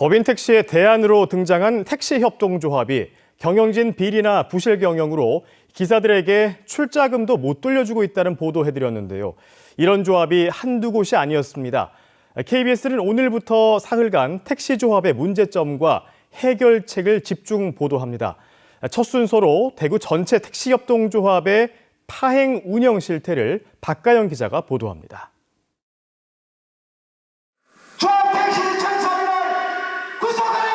법인 택시의 대안으로 등장한 택시협동조합이 경영진 비리나 부실 경영으로 기사들에게 출자금도 못 돌려주고 있다는 보도해드렸는데요. 이런 조합이 한두 곳이 아니었습니다. KBS는 오늘부터 사흘간 택시조합의 문제점과 해결책을 집중 보도합니다. 첫 순서로 대구 전체 택시협동조합의 파행 운영 실태를 박가영 기자가 보도합니다. 조합 택시 청사를 구속하라!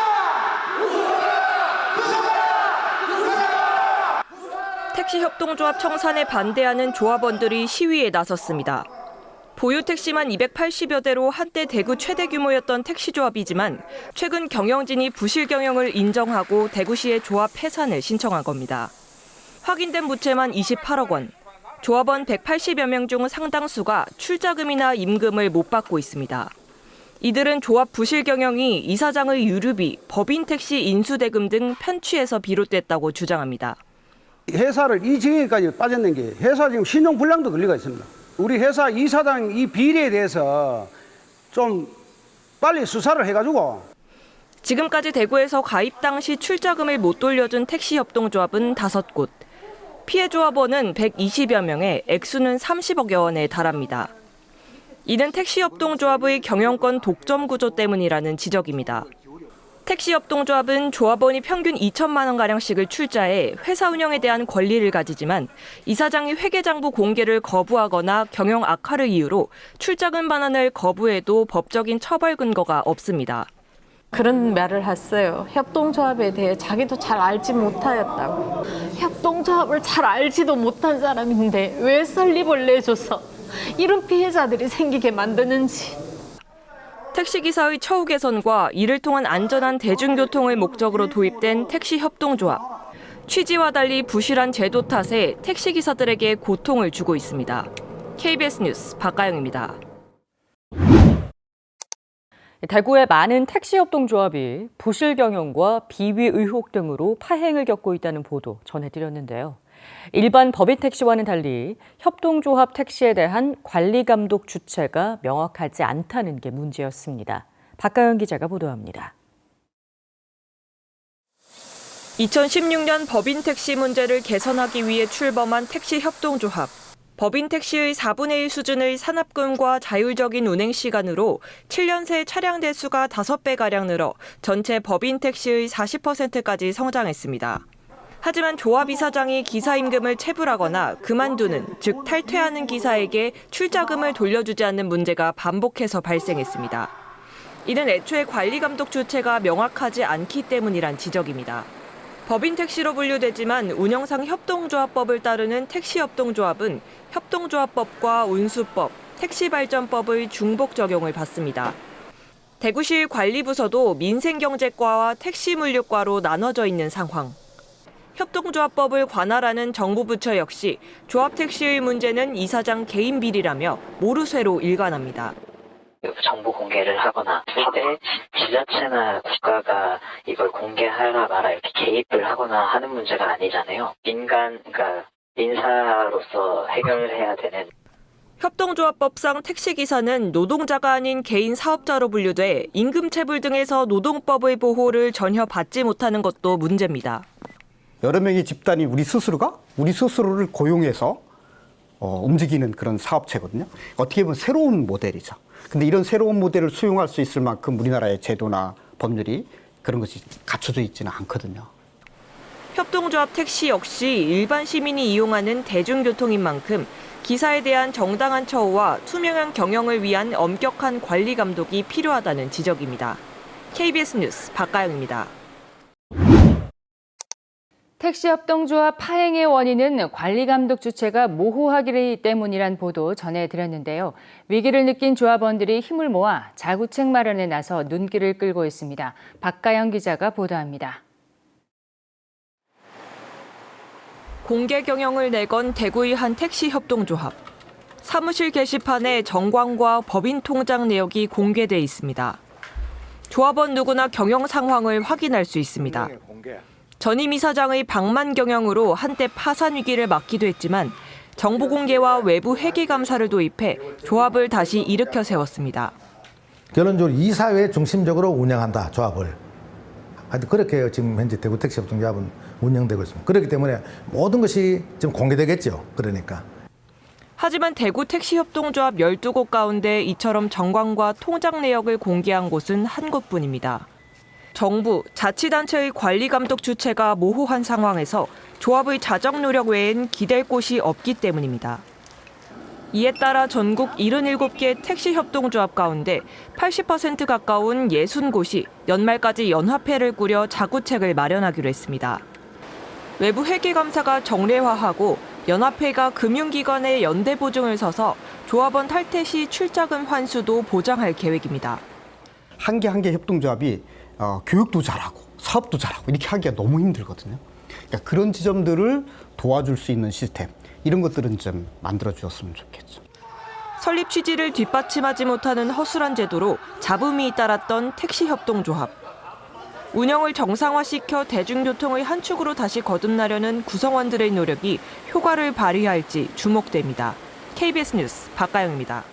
택시협동조합 청산에 반대하는 조합원들이 시위에 나섰습니다. 보유 택시만 280여 대로 한때 대구 최대 규모였던 택시조합이지만 최근 경영진이 부실 경영을 인정하고 대구시에 조합 폐산을 신청한 겁니다. 확인된 부채만 28억 원, 조합원 180여 명 중 상당수가 출자금이나 임금을 못 받고 있습니다. 이들은 조합 부실 경영이 이사장의 유류비, 법인 택시 인수대금 등 편취에서 비롯됐다고 주장합니다. 회사를 이 지경까지 빠졌는 게 회사 지금 신용불량도 걸리가 있습니다. 우리 회사 이사장 이 비리에 대해서 좀 빨리 수사를 해가지고. 지금까지 대구에서 가입 당시 출자금을 못 돌려준 택시협동조합은 5곳. 피해 조합원은 120여 명에 액수는 30억여 원에 달합니다. 이는 택시협동조합의 경영권 독점 구조 때문이라는 지적입니다. 택시협동조합은 조합원이 평균 2천만 원가량씩을 출자해 회사 운영에 대한 권리를 가지지만 이사장이 회계장부 공개를 거부하거나 경영 악화를 이유로 출자금 반환을 거부해도 법적인 처벌 근거가 없습니다. 그런 말을 했어요. 협동조합에 대해 자기도 잘 알지 못하였다고. 협동조합을 잘 알지도 못한 사람인데 왜 설립을 내줘서 이런 피해자들이 생기게 만드는지. 택시기사의 처우 개선과 이를 통한 안전한 대중교통을 목적으로 도입된 택시협동조합. 취지와 달리 부실한 제도 탓에 택시기사들에게 고통을 주고 있습니다. KBS 뉴스 박가영입니다. 대구의 많은 택시협동조합이 부실 경영과 비위 의혹 등으로 파행을 겪고 있다는 보도 전해드렸는데요. 일반 법인 택시와는 달리 협동조합 택시에 대한 관리 감독 주체가 명확하지 않다는 게 문제였습니다. 박가영 기자가 보도합니다. 2016년 법인 택시 문제를 개선하기 위해 출범한 택시협동조합. 법인 택시의 4분의 1 수준의 산업금과 자율적인 운행 시간으로 7년 새 차량 대수가 5배가량 늘어 전체 법인 택시의 40%까지 성장했습니다. 하지만 조합 이사장이 기사 임금을 체불하거나 그만두는, 즉 탈퇴하는 기사에게 출자금을 돌려주지 않는 문제가 반복해서 발생했습니다. 이는 애초에 관리 감독 주체가 명확하지 않기 때문이란 지적입니다. 법인 택시로 분류되지만 운영상 협동조합법을 따르는 택시협동조합은 협동조합법과 운수법, 택시발전법의 중복 적용을 받습니다. 대구시 관리부서도 민생경제과와 택시물류과로 나눠져 있는 상황. 협동조합법을 관할하는 정부 부처 역시 조합 택시의 문제는 이사장 개인 비리라며 모르쇠로 일관합니다. 정보 공개를 하거나 할 때 지자체나 국가가 이걸 공개하라 마라 이렇게 개입을 하거나 하는 문제가 아니잖아요. 그러니까 인사로서 해결을 해야 되는. 협동조합법상 택시기사는 노동자가 아닌 개인 사업자로 분류돼 임금 체불 등에서 노동법의 보호를 전혀 받지 못하는 것도 문제입니다. 여러 명의 집단이 우리 스스로를 고용해서 움직이는 그런 사업체거든요. 어떻게 보면 새로운 모델이죠. 근데 이런 새로운 모델을 수용할 수 있을 만큼 우리나라의 제도나 법률이 그런 것이 갖춰져 있지는 않거든요. 협동조합 택시 역시 일반 시민이 이용하는 대중교통인 만큼 기사에 대한 정당한 처우와 투명한 경영을 위한 엄격한 관리 감독이 필요하다는 지적입니다. KBS 뉴스 박가영입니다. 택시협동조합 파행의 원인은 관리감독 주체가 모호하기 때문이란 보도 전해드렸는데요. 위기를 느낀 조합원들이 힘을 모아 자구책 마련에 나서 눈길을 끌고 있습니다. 박가영 기자가 보도합니다. 공개 경영을 내건 대구의 한 택시협동조합. 사무실 게시판에 정관과 법인 통장 내역이 공개돼 있습니다. 조합원 누구나 경영 상황을 확인할 수 있습니다. 전임 이사장의 방만 경영으로 한때 파산 위기를 맞기도 했지만 정보 공개와 외부 회계 감사를 도입해 조합을 다시 일으켜 세웠습니다. 결론적으로 이사회 중심적으로 운영한다, 조합을. 하여튼 그렇게 지금 현재 대구 택시협동조합은 운영되고 있습니다. 그렇기 때문에 모든 것이 지금 공개되겠죠. 그러니까. 하지만 대구 택시협동조합 12곳 가운데 이처럼 정관과 통장 내역을 공개한 곳은 한 곳뿐입니다. 정부, 자치단체의 관리감독 주체가 모호한 상황에서 조합의 자정 노력 외엔 기댈 곳이 없기 때문입니다. 이에 따라 전국 77개 택시협동조합 가운데 80% 가까운 60곳이 연말까지 연합회를 꾸려 자구책을 마련하기로 했습니다. 외부 회계감사가 정례화하고 연합회가 금융기관의 연대 보증을 서서 조합원 탈퇴 시 출자금 환수도 보장할 계획입니다. 한 개 한 개 협동조합이 교육도 잘하고 사업도 잘하고 이렇게 하기가 너무 힘들거든요. 그러니까 그런 지점들을 도와줄 수 있는 시스템, 이런 것들은 좀 만들어 주었으면 좋겠죠. 설립 취지를 뒷받침하지 못하는 허술한 제도로 잡음이 잇따랐던 택시협동조합. 운영을 정상화시켜 대중교통의 한 축으로 다시 거듭나려는 구성원들의 노력이 효과를 발휘할지 주목됩니다. KBS 뉴스 박가영입니다.